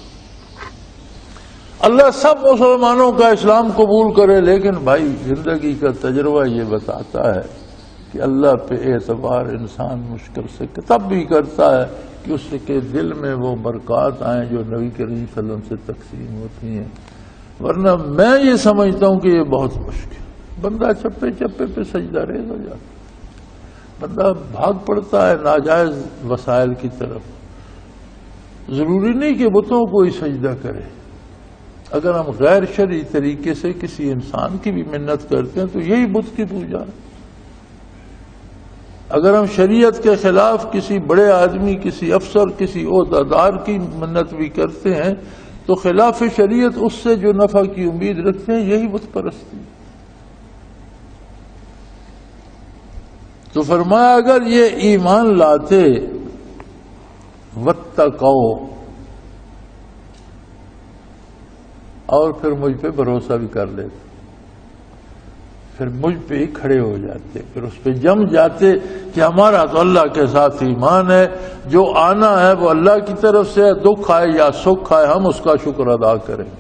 اللہ سب مسلمانوں کا اسلام قبول کرے، لیکن بھائی زندگی کا تجربہ یہ بتاتا ہے کہ اللہ پہ اعتبار انسان مشکل سے تب بھی کرتا ہے کہ اس کے دل میں وہ برکات آئیں جو نبی کریم صلی اللہ علیہ وسلم سے تقسیم ہوتی ہیں. ورنہ میں یہ سمجھتا ہوں کہ یہ بہت مشکل. بندہ چپے چپے پہ سجدہ ریز ہو جاتا، بندہ بھاگ پڑتا ہے ناجائز وسائل کی طرف. ضروری نہیں کہ بتوں کو ہی سجدہ کرے. اگر ہم غیر شرعی طریقے سے کسی انسان کی بھی منت کرتے ہیں تو یہی بت کی پوجا ہے. اگر ہم شریعت کے خلاف کسی بڑے آدمی، کسی افسر، کسی عہدیدار کی منت بھی کرتے ہیں تو خلاف شریعت اس سے جو نفع کی امید رکھتے ہیں یہی بت پرستی. تو فرمایا اگر یہ ایمان لاتے واتقوا اور پھر مجھ پہ بھروسہ بھی کر لیتے، پھر مجھ پہ ہی کھڑے ہو جاتے، پھر اس پہ جم جاتے کہ ہمارا تو اللہ کے ساتھ ایمان ہے، جو آنا ہے وہ اللہ کی طرف سے ہے، دکھ آئے یا سکھ آئے ہم اس کا شکر ادا کریں.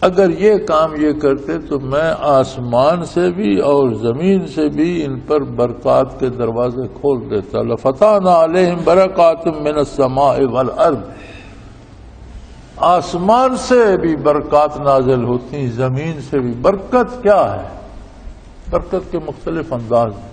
اگر یہ کام یہ کرتے تو میں آسمان سے بھی اور زمین سے بھی ان پر برکات کے دروازے کھول دیتا. لفتحنا علیہم برکات من السماء والارض. آسمان سے بھی برکات نازل ہوتی، زمین سے بھی. برکت کیا ہے؟ برکت کے مختلف انداز ہیں.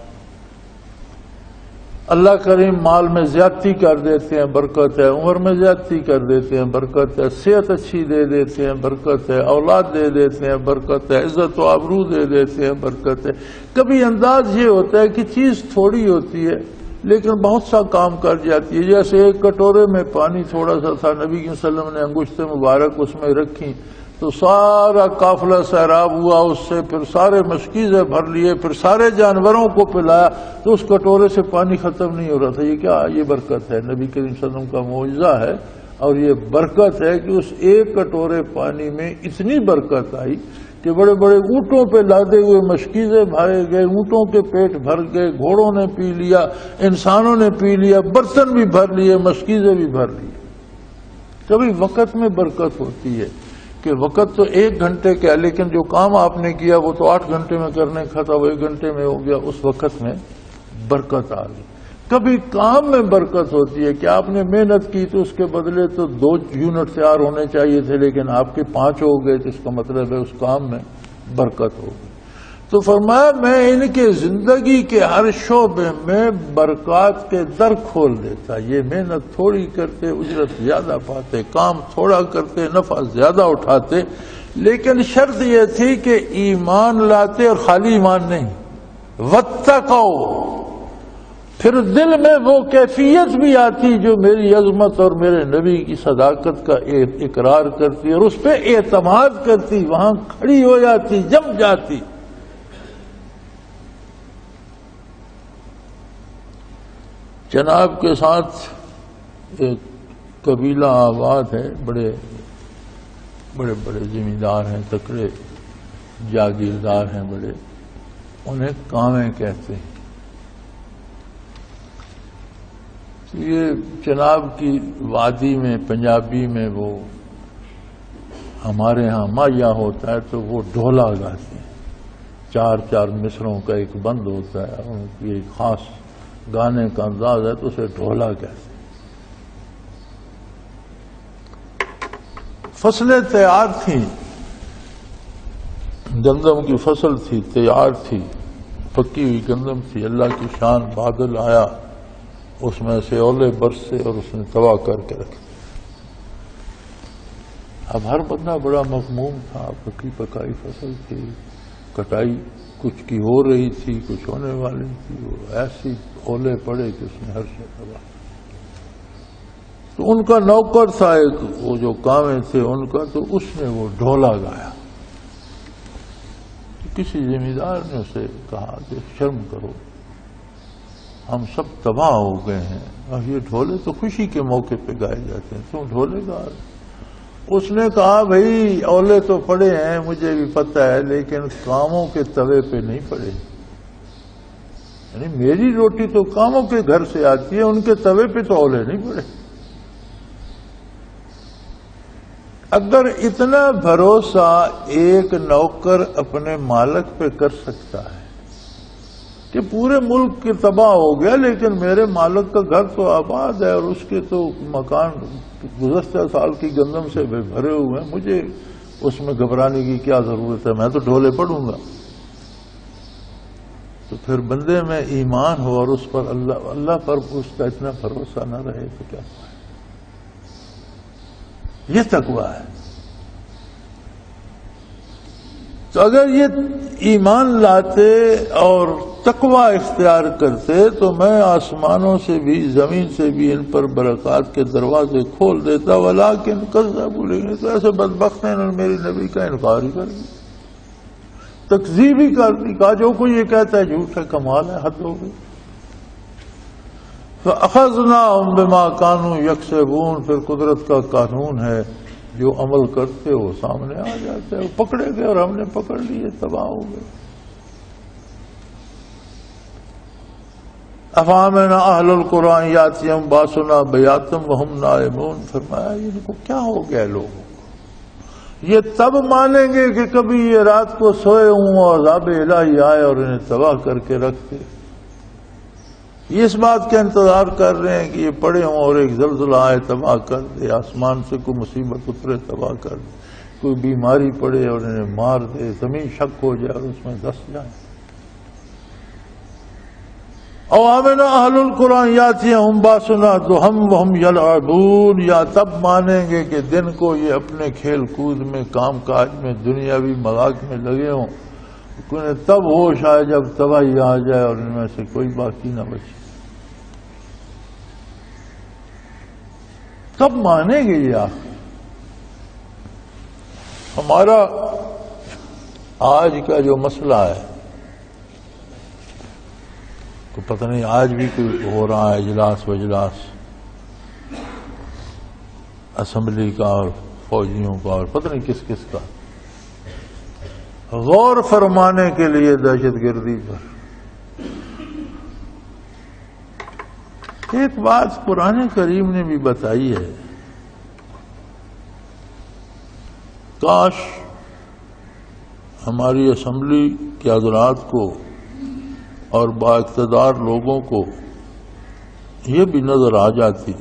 اللہ کریم مال میں زیادتی کر دیتے ہیں، برکت ہے. عمر میں زیادتی کر دیتے ہیں، برکت ہے. صحت اچھی دے دیتے ہیں، برکت ہے. اولاد دے دیتے ہیں، برکت ہے. عزت و آبرو دے دیتے ہیں، برکت ہے. کبھی انداز یہ ہوتا ہے کہ چیز تھوڑی ہوتی ہے لیکن بہت سا کام کر جاتی ہے. جیسے ایک کٹورے میں پانی تھوڑا سا تھا، نبی صلی اللہ علیہ وسلم نے انگشت مبارک اس میں رکھی تو سارا قافلہ سیراب ہوا، اس سے پھر سارے مشکیزیں بھر لیے، پھر سارے جانوروں کو پلایا تو اس کٹورے سے پانی ختم نہیں ہو رہا تھا. یہ کیا؟ یہ برکت ہے، نبی کریم صلی اللہ علیہ وسلم کا معجزہ ہے. اور یہ برکت ہے کہ اس ایک کٹورے پانی میں اتنی برکت آئی کہ بڑے بڑے اونٹوں پہ لادے ہوئے مشکیزیں بھرے گئے، اونٹوں کے پیٹ بھر گئے، گھوڑوں نے پی لیا، انسانوں نے پی لیا، برتن بھی بھر لیے، مشکیزیں بھی بھر لی. کبھی وقت میں برکت ہوتی ہے کہ وقت تو 1 گھنٹے کا ہے لیکن جو کام آپ نے کیا وہ تو 8 گھنٹے میں کرنے کا تھا، وہ 1 گھنٹے میں ہو گیا. اس وقت میں برکت آ گئی. کبھی کام میں برکت ہوتی ہے کہ آپ نے محنت کی تو اس کے بدلے تو 2 یونٹ تیار ہونے چاہیے تھے لیکن آپ کے 5 ہو گئے، تو اس کا مطلب ہے اس کام میں برکت ہو گئی. تو فرمایا میں ان کے زندگی کے ہر شعبے میں برکات کے در کھول دیتا. یہ محنت تھوڑی کرتے اجرت زیادہ پاتے، کام تھوڑا کرتے نفع زیادہ اٹھاتے، لیکن شرط یہ تھی کہ ایمان لاتے اور خالی ایمان نہیں. واتقوا، پھر دل میں وہ کیفیت بھی آتی جو میری عظمت اور میرے نبی کی صداقت کا اقرار کرتی اور اس پہ اعتماد کرتی، وہاں کھڑی ہو جاتی، جم جاتی. جناب کے ساتھ ایک قبیلہ آباد ہے، بڑے بڑے زمیندار ہیں، تکڑے جاگیردار ہیں بڑے، انہیں کامیں کہتے ہیں. یہ جناب کی وادی میں پنجابی میں وہ ہمارے ہاں مایا ہوتا ہے تو وہ ڈھولا گاتے ہیں. 4 مصروں کا ایک بند ہوتا ہے، ان کی ایک خاص گانے کا انداز ہے تو اسے ڈھولا کہتے ہیں. فصلیں تیار تھیں، گندم کی فصل تھی، تیار تھی، پکی ہوئی گندم تھی. اللہ کی شان، بادل آیا، اس میں سے اولے برسے اور اس نے تباہ کر کے رکھ دیا. اب ہر بندہ بڑا مغموم تھا. پکی پکائی فصل تھی، کٹائی کچھ کی ہو رہی تھی، کچھ ہونے والی تھی. وہ ایسی اولے پڑے کہ اس نے ہر شے تباہ. تو ان کا نوکر تھا ایک، وہ جو کامیں تھے ان کا، تو اس نے وہ ڈھولا گایا. کسی زمیندار نے اسے کہا کہ شرم کرو، ہم سب تباہ ہو گئے ہیں، اور یہ ڈھولے تو خوشی کے موقع پہ گائے جاتے ہیں، تم ڈھولے گا. اس نے کہا بھائی اولے تو پڑے ہیں مجھے بھی پتہ ہے لیکن کاموں کے توے پہ نہیں پڑے. یعنی میری روٹی تو کاموں کے گھر سے آتی ہے، ان کے توے پہ تو اولے نہیں پڑے. اگر اتنا بھروسہ ایک نوکر اپنے مالک پہ کر سکتا ہے کہ پورے ملک کے تباہ ہو گیا لیکن میرے مالک کا گھر تو آباد ہے اور اس کے تو مکان گزشتہ سال کی گندم سے بھرے ہوئے ہیں، مجھے اس میں گھبرانے کی کیا ضرورت ہے، میں تو ڈھولے پڑوں گا. تو پھر بندے میں ایمان ہو اور اس پر اللہ پر اس کا اتنا بھروسہ نہ رہے تو کیا یہ تقویٰ ہے. تو اگر یہ ایمان لاتے اور تقویٰ اختیار کرتے تو میں آسمانوں سے بھی زمین سے بھی ان پر برکات کے دروازے کھول دیتا. ولیکن کذبوا، لیکن تو ایسے بدبخت ہیں، انہوں نے میری نبی کا انکار ہی کر دیا، تکذیب ہی کر دی، کہا جو کوئی یہ کہتا ہے جھوٹ ہے، کمال ہے، حد ہو گئی. فَأَخَذْنَاهُمْ بِمَا كَانُوا يَكْسِبُونَ، پھر قدرت کا قانون ہے، جو عمل کرتے وہ سامنے آ جاتے ہیں. وہ پکڑے گئے اور ہم نے پکڑ لیے، تباہ ہو گئے. أَفَأَمِنَ أَهْلُ الْقُرْآنِ يَأْتِيَهُمْ بَأْسُنَا بَيَاتًا وَهُمْ نَائِمُونَ. فرمایا ان کو کیا ہو گیا لوگوں کو، یہ تب مانیں گے کہ کبھی یہ رات کو سوئے ہوں اور عذاب الہی آئے اور انہیں تباہ کر کے رکھ دے. یہ اس بات کا انتظار کر رہے ہیں کہ یہ پڑے ہوں اور ایک زلزلہ آئے تباہ کر دے، آسمان سے کوئی مصیبت اترے تباہ کر دے، کوئی بیماری پڑے اور انہیں مار دے، زمین شک ہو جائے اور اس میں دس جائیں. او آمن اہل القرآن یاتیہم باسنا وہم یلعبون، یا تب مانیں گے کہ دن کو یہ اپنے کھیل کود میں، کام کاج میں، دنیاوی مذاق میں لگے ہوں. انہیں تب ہوش آئے جب تباہی آ جائے اور ان میں سے کوئی باقی نہ بچے. کب مانیں گے یہ آخر؟ ہمارا آج کا جو مسئلہ ہے، تو پتہ نہیں آج بھی کوئی ہو رہا ہے اجلاس وجلاس اسمبلی کا اور فوجیوں کا اور پتہ نہیں کس کس کا، غور فرمانے کے لیے دہشت گردی پر. ایک بات قرآن کریم نے بھی بتائی ہے، کاش ہماری اسمبلی کے حضرات کو اور با اقتدار لوگوں کو یہ بھی نظر آ جاتی.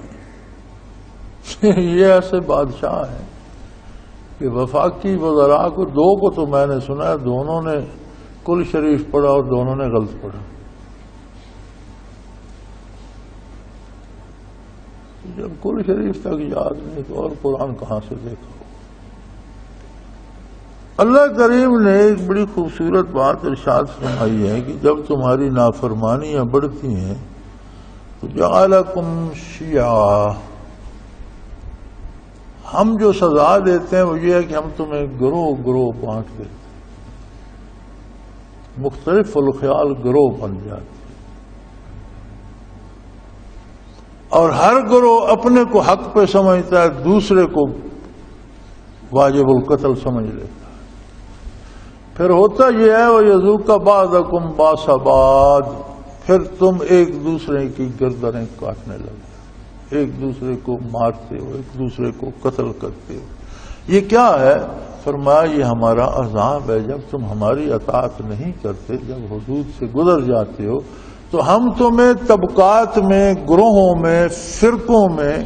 یہ ایسے بادشاہ ہیں کہ وفاقی وزراء کو، دو کو تو میں نے سنا ہے دونوں نے کل شریف پڑھا اور دونوں نے غلط پڑھا. جب کل شریف تک یاد نہیں تو اور قرآن کہاں سے دیکھا. اللہ کریم نے ایک بڑی خوبصورت بات ارشاد فرمائی ہے کہ جب تمہاری نافرمانیاں بڑھتی ہیں تو جعلکم شیعا، ہم جو سزا دیتے ہیں وہ یہ ہے کہ ہم تمہیں گروہ گروہ بانٹ دیتے ہیں، مختلف الخیال گروہ بن جاتے ہیں، اور ہر گروہ اپنے کو حق پہ سمجھتا ہے، دوسرے کو واجب القتل سمجھ لیتا ہے. پھر ہوتا یہ ہے وَيَذُوقَ بَعْضَكُمْ بَأْسَ بَعْضٍ، پھر تم ایک دوسرے کی گردنیں کاٹنے لگے، ایک دوسرے کو مارتے ہو، ایک دوسرے کو قتل کرتے ہو. یہ کیا ہے؟ فرمایا یہ ہمارا عذاب ہے. جب تم ہماری اطاعت نہیں کرتے، جب حدود سے گزر جاتے ہو تو ہم تمہیں طبقات میں، گروہوں میں، فرقوں میں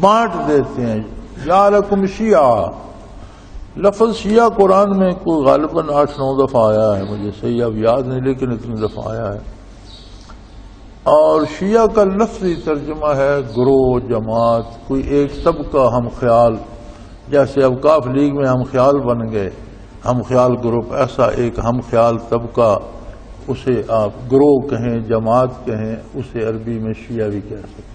بانٹ دیتے ہیں. جعلکم شیعا، لفظ شیعہ قرآن میں کوئی غالباً 8-9 دفعہ آیا ہے، مجھے صحیح اب یاد نہیں لیکن اتنی دفعہ آیا ہے. اور شیعہ کا لفظی ترجمہ ہے گروہ، جماعت، کوئی ایک طبقہ ہم خیال. جیسے اوقاف لیگ میں ہم خیال بن گئے، ہم خیال گروپ، ایسا ایک ہم خیال طبقہ، اسے آپ گروہ کہیں، جماعت کہیں، اسے عربی میں شیعہ بھی کہہ سکتے.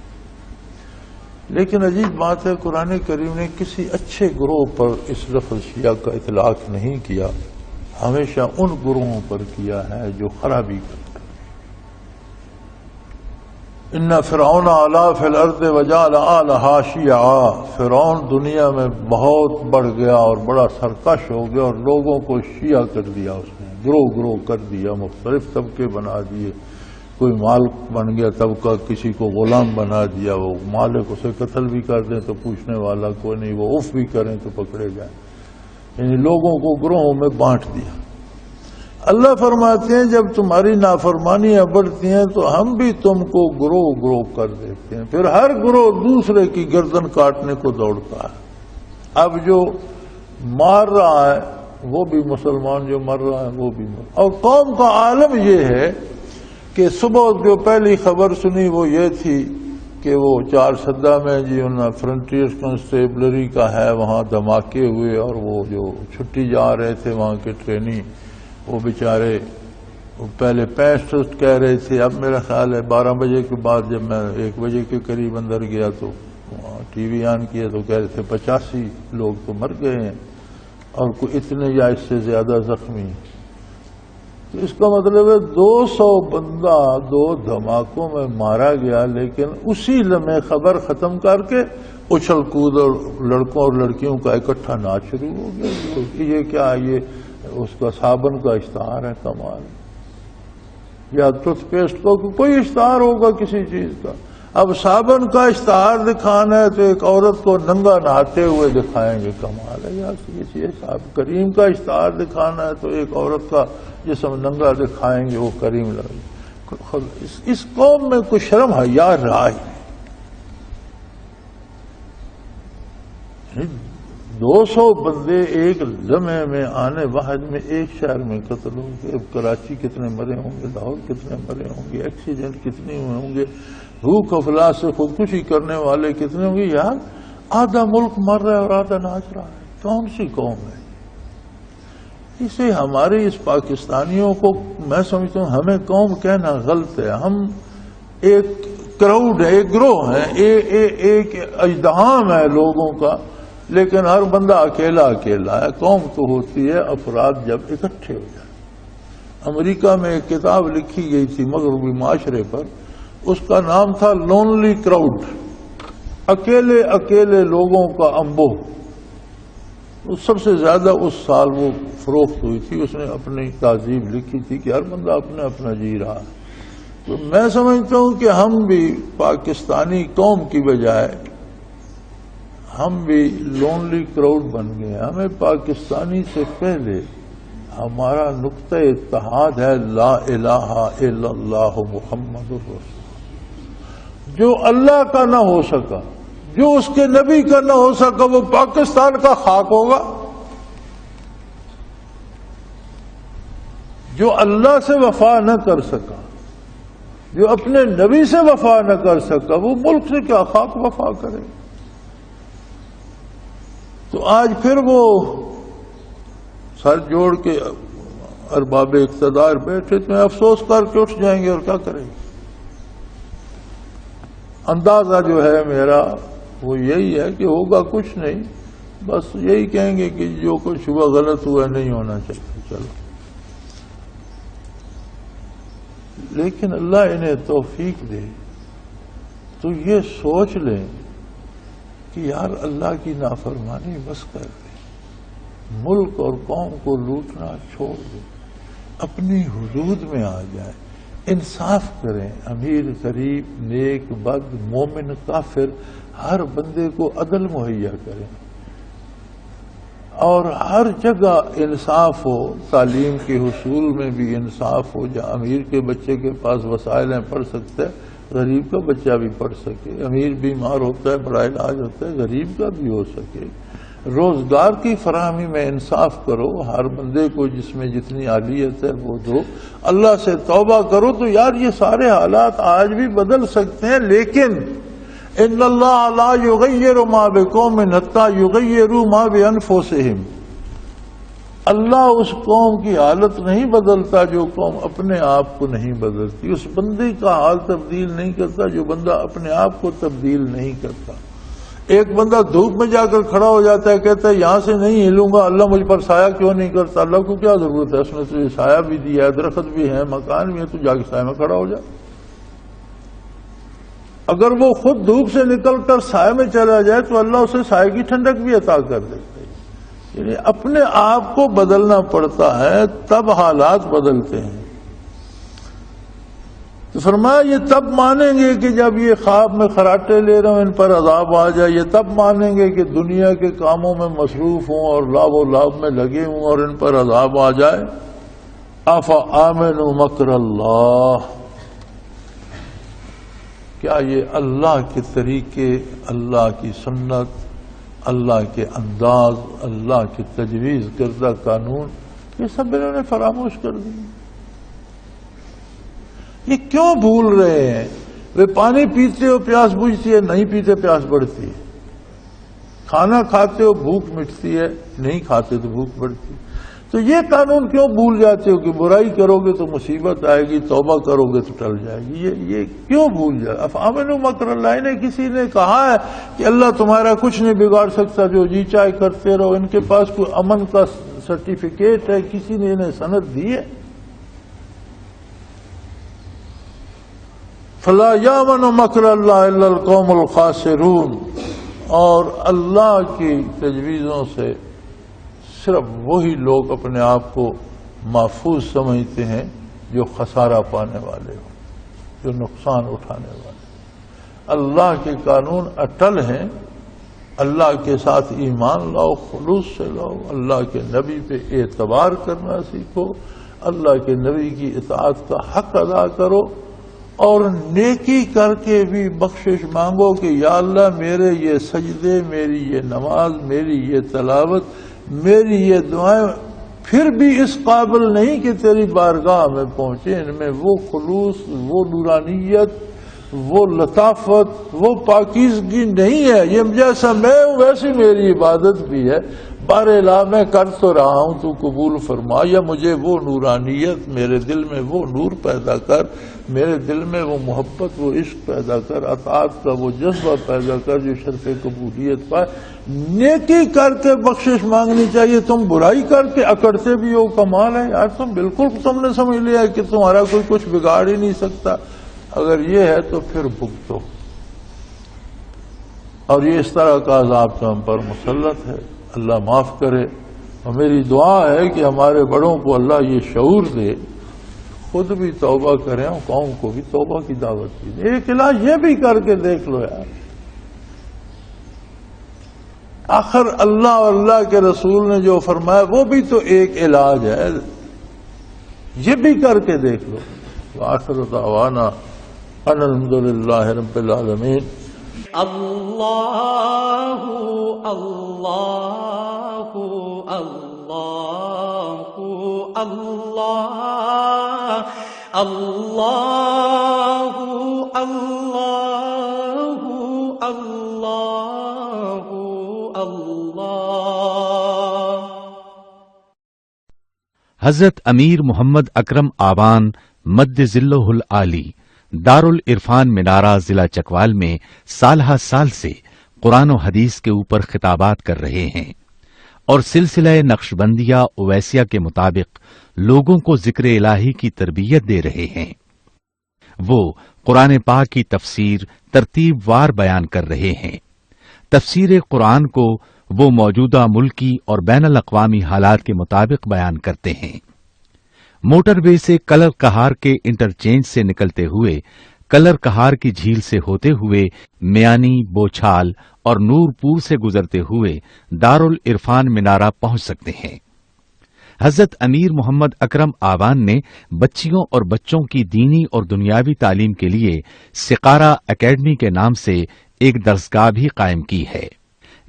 لیکن عجیب بات ہے قرآن کریم نے کسی اچھے گروہ پر اس لفظ شیعہ کا اطلاق نہیں کیا، ہمیشہ ان گروہوں پر کیا ہے جو خرابی کرتے. ان فرعون علا فی الارض وجعل اہلہا شیعا، فرعون دنیا میں بہت بڑھ گیا اور بڑا سرکش ہو گیا اور لوگوں کو شیعہ کر دیا، اس نے گروہ گروہ کر دیا، مختلف طبقے بنا دیے. کوئی مالک بن گیا طبقہ، کسی کو غلام بنا دیا، وہ مالک اسے قتل بھی کر دیں تو پوچھنے والا کوئی نہیں، وہ اف بھی کریں تو پکڑے جائیں. یعنی لوگوں کو گروہوں میں بانٹ دیا. اللہ فرماتے ہیں جب تمہاری نافرمانیاں بڑھتی ہیں تو ہم بھی تم کو گروہ گروہ کر دیتے ہیں، پھر ہر گروہ دوسرے کی گردن کاٹنے کو دوڑتا ہے. اب جو مار رہا ہے وہ بھی مسلمان، جو مر رہا ہے وہ بھی مر. اور قوم کا عالم یہ ہے کہ صبح جو پہلی خبر سنی وہ یہ تھی کہ وہ 4 سدہ میں جی انہوں فرنٹیئر کانسٹیبلری کا ہے، وہاں دھماکے ہوئے، اور وہ جو چھٹی جا رہے تھے وہاں کے ٹرینی، وہ بیچارے پہلے 65 کہہ رہے تھے، اب میرا خیال ہے 12 بجے کے بعد جب میں 1 بجے کے قریب اندر گیا تو ٹی وی آن کیا تو کہہ رہے تھے 85 لوگ تو مر گئے ہیں اور کوئی اتنے یا اس سے زیادہ زخمی. تو اس کا مطلب ہے 200 بندہ 2 دھماکوں میں مارا گیا، لیکن اسی لمحے خبر ختم کر کے اچھل کود اور لڑکوں اور لڑکیوں کا اکٹھا ناچ شروع ہو گیا. یہ کیا، یہ اس کا صابن کا اشتہار ہے. کمال. یا ٹوتھ پیسٹ کا کوئی اشتہار ہوگا کسی چیز کا، اب صابن کا اشتہار دکھانا ہے تو ایک عورت کو ننگا نہاتے ہوئے دکھائیں گے. کمال ہے یار. یہ چیز کریم کا اشتہار دکھانا ہے تو ایک عورت کا جسم ننگا دکھائیں گے، وہ کریم لگے. اس قوم میں کوئی شرم حیا رہا ہی. 200 بندے ایک لمحے میں آنے واحد میں ایک شہر میں قتل ہوں گے. کراچی کتنے مرے ہوں گے، لاہور کتنے مرے ہوں گے، ایکسیڈنٹ کتنے ہوئے ہوں گے، بھوک افلاس سے خودکشی کرنے والے کتنے ہوں گے. یار آدھا ملک مر رہا ہے اور آدھا ناچ رہا ہے. کون سی قوم ہے؟ اسے ہمارے اس پاکستانیوں کو میں سمجھتا ہوں ہمیں قوم کہنا غلط ہے. ہم ایک کراؤڈ ہے، ایک گروہ ہے، ایک اجدہام ہے لوگوں کا، لیکن ہر بندہ اکیلا اکیلا ہے. قوم تو ہوتی ہے افراد جب اکٹھے ہو جائیں. امریکہ میں ایک کتاب لکھی گئی تھی مغربی معاشرے پر، اس کا نام تھا لونلی کراؤڈ، اکیلے اکیلے لوگوں کا انبوہ. سب سے زیادہ اس سال وہ فروخت ہوئی تھی. اس نے اپنی تہذیب لکھی تھی کہ ہر بندہ اپنا اپنا جی رہا. تو میں سمجھتا ہوں کہ ہم بھی پاکستانی قوم کی بجائے ہم بھی لونلی کراؤڈ بن گئے. ہمیں پاکستانی سے پہلے ہمارا نقطہ اتحاد ہے لا الہ الا اللہ محمد الرسول. جو اللہ کا نہ ہو سکا، جو اس کے نبی کا نہ ہو سکا، وہ پاکستان کا خاک ہوگا. جو اللہ سے وفا نہ کر سکا، جو اپنے نبی سے وفا نہ کر سکا، وہ ملک سے کیا خاک وفا کرے. تو آج پھر وہ سر جوڑ کے ارباب اقتدار بیٹھے تو افسوس کر کے اٹھ جائیں گے اور کیا کریں گے. اندازہ جو ہے میرا وہ یہی ہے کہ ہوگا کچھ نہیں، بس یہی کہیں گے کہ جو کچھ ہوا غلط ہوا نہیں ہونا چاہیے. چلو، لیکن اللہ انہیں توفیق دے تو یہ سوچ لیں کہ یار اللہ کی نافرمانی بس کر دیں، ملک اور قوم کو لوٹنا چھوڑ دیں، اپنی حدود میں آ جائیں، انصاف کریں. امیر غریب، نیک بد، مومن کافر، ہر بندے کو عدل مہیا کریں اور ہر جگہ انصاف ہو. تعلیم کے حصول میں بھی انصاف ہو. جہاں امیر کے بچے کے پاس وسائل ہیں پڑھ سکتا ہے، غریب کا بچہ بھی پڑھ سکے. امیر بیمار ہوتا ہے، بڑا علاج ہوتا ہے، غریب کا بھی ہو سکے. روزگار کی فراہمی میں انصاف کرو، ہر بندے کو جس میں جتنی اہلیت ہے وہ دو. اللہ سے توبہ کرو. تو یار یہ سارے حالات آج بھی بدل سکتے ہیں، لیکن ان اللہ لا یغیر ما بقوم حتی یغیروا ما بانفسہم. اللہ اس قوم کی حالت نہیں بدلتا جو قوم اپنے آپ کو نہیں بدلتی. اس بندے کا حال تبدیل نہیں کرتا جو بندہ اپنے آپ کو تبدیل نہیں کرتا. ایک بندہ دھوپ میں جا کر کھڑا ہو جاتا ہے، کہتا ہے یہاں سے نہیں ہلوں گا، اللہ مجھ پر سایہ کیوں نہیں کرتا. اللہ کو کیا ضرورت ہے؟ اس نے تجھے سایہ بھی دیا ہے، درخت بھی ہے، مکان بھی ہے، تو جا کے سایہ میں کھڑا ہو جا. اگر وہ خود دھوپ سے نکل کر سائے میں چلا جائے تو اللہ اسے سائے کی ٹھنڈک بھی عطا کر دیتا ہے. یعنی اپنے آپ کو بدلنا پڑتا ہے، تب حالات بدلتے ہیں. تو فرمایا یہ تب مانیں گے کہ جب یہ خواب میں خراٹے لے رہا ہوں ان پر عذاب آ جائے. یہ تب مانیں گے کہ دنیا کے کاموں میں مصروف ہوں اور لاب و لاب میں لگے ہوں اور ان پر عذاب آ جائے. افآمنوا مکر اللہ. کیا یہ اللہ کے طریقے، اللہ کی سنت، اللہ کے انداز، اللہ کی تجویز کردہ قانون، یہ سب انہوں نے فراموش کر دی. یہ کیوں بھول رہے ہیں؟ وہ پانی پیتے ہو پیاس بجھتی ہے، نہیں پیتے پیاس بڑھتی ہے۔ کھانا کھاتے ہو بھوک مٹتی ہے، نہیں کھاتے تو بھوک بڑھتی ہے۔ تو یہ قانون کیوں بھول جاتے ہو کہ برائی کرو گے تو مصیبت آئے گی، توبہ کرو گے تو ٹل جائے گی؟ یہ کیوں بھول جائے؟ افامنوا مکر اللہ، نے کسی نے کہا ہے کہ اللہ تمہارا کچھ نہیں بگاڑ سکتا، جو جی چاہے کرتے رہو؟ ان کے پاس کوئی امن کا سرٹیفکیٹ ہے؟ کسی نے انہیں سند دی ہے؟ فلا یامن مکر اللہ الا القوم الخاسرون، اور اللہ کی تجویزوں سے صرف وہی لوگ اپنے آپ کو محفوظ سمجھتے ہیں جو خسارہ پانے والے ہوں، جو نقصان اٹھانے والے۔ اللہ کے قانون اٹل ہیں، اللہ کے ساتھ ایمان لاؤ، خلوص سے لاؤ، اللہ کے نبی پہ اعتبار کرنا سیکھو، اللہ کے نبی کی اطاعت کا حق ادا کرو، اور نیکی کر کے بھی بخشش مانگو کہ یا اللہ میرے یہ سجدے، میری یہ نماز، میری یہ تلاوت، میری یہ دعائیں پھر بھی اس قابل نہیں کہ تیری بارگاہ میں پہنچے، ان میں وہ خلوص، وہ نورانیت، وہ لطافت، وہ پاکیزگی نہیں ہے۔ یہ جیسا میں ہوں ویسی میری عبادت بھی ہے، باراللہ میں کر تو رہا ہوں، تو قبول فرما، یا مجھے وہ نورانیت، میرے دل میں وہ نور پیدا کر، میرے دل میں وہ محبت، وہ عشق پیدا کر، اطاعت کا وہ جذبہ پیدا کر جو شرف قبولیت پائے۔ نیکی کر کے بخشش مانگنی چاہیے، تم برائی کر کے اکڑتے بھی ہو، کمال ہے یار، تم نے سمجھ لیا کہ تمہارا کوئی کچھ بگاڑ ہی نہیں سکتا۔ اگر یہ ہے تو پھر بھگتو، اور یہ اس طرح کا عذاب تو ہم پر مسلط ہے، اللہ معاف کرے۔ اور میری دعا ہے کہ ہمارے بڑوں کو اللہ یہ شعور دے، خود بھی توبہ کریں اور قوم کو بھی توبہ کی دعوت دی۔ ایک علاج یہ بھی کر کے دیکھ لو یار، آخر اللہ اور اللہ کے رسول نے جو فرمایا وہ بھی تو ایک علاج ہے، یہ بھی کر کے دیکھ لو۔ وآخر دعوانا ان الحمدللہ رب العالمین۔ اللہ اللہ اللہ اللہ اللہ اللہ اللہ اللہ۔ حضرت امیر محمد اکرم آبان مد ذلہ العالی دارالعرفان منارہ ضلع چکوال میں سالہ سال سے قرآن و حدیث کے اوپر خطابات کر رہے ہیں اور سلسلہ نقشبندیہ اویسیہ کے مطابق لوگوں کو ذکر الہی کی تربیت دے رہے ہیں۔ وہ قرآن پاک کی تفسیر ترتیب وار بیان کر رہے ہیں۔ تفسیر قرآن کو وہ موجودہ ملکی اور بین الاقوامی حالات کے مطابق بیان کرتے ہیں۔ موٹر وے سے کلر کہار کے انٹرچینج سے نکلتے ہوئے، کلر کہار کی جھیل سے ہوتے ہوئے، میانی، بوچھال اور نور پور سے گزرتے ہوئے دارالعرفان منارہ پہنچ سکتے ہیں۔ حضرت امیر محمد اکرم آبان نے بچیوں اور بچوں کی دینی اور دنیاوی تعلیم کے لیے سقارہ اکیڈمی کے نام سے ایک درسگاہ بھی قائم کی ہے،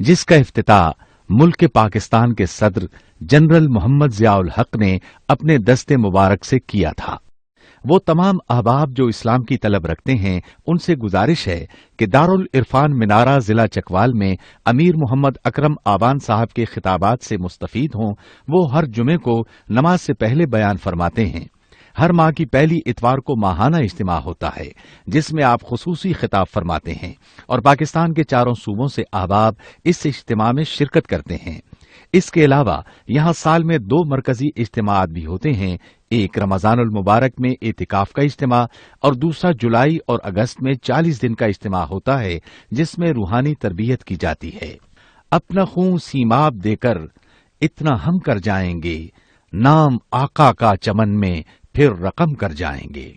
جس کا افتتاح ملک پاکستان کے صدر جنرل محمد ضیاء الحق نے اپنے دست مبارک سے کیا تھا۔ وہ تمام احباب جو اسلام کی طلب رکھتے ہیں ان سے گزارش ہے کہ دارالعرفان منارہ ضلع چکوال میں امیر محمد اکرم آبان صاحب کے خطابات سے مستفید ہوں۔ وہ ہر جمعے کو نماز سے پہلے بیان فرماتے ہیں۔ ہر ماہ کی پہلی اتوار کو ماہانہ اجتماع ہوتا ہے جس میں آپ خصوصی خطاب فرماتے ہیں اور پاکستان کے چاروں صوبوں سے احباب اس اجتماع میں شرکت کرتے ہیں۔ اس کے علاوہ یہاں سال میں 2 مرکزی اجتماعات بھی ہوتے ہیں، ایک رمضان المبارک میں اعتکاف کا اجتماع اور دوسرا جولائی اور اگست میں 40 دن کا اجتماع ہوتا ہے جس میں روحانی تربیت کی جاتی ہے۔ اپنا خون سیماب دے کر اتنا ہم کر جائیں گے، نام آقا کا چمن میں پھر رقم کر جائیں گے۔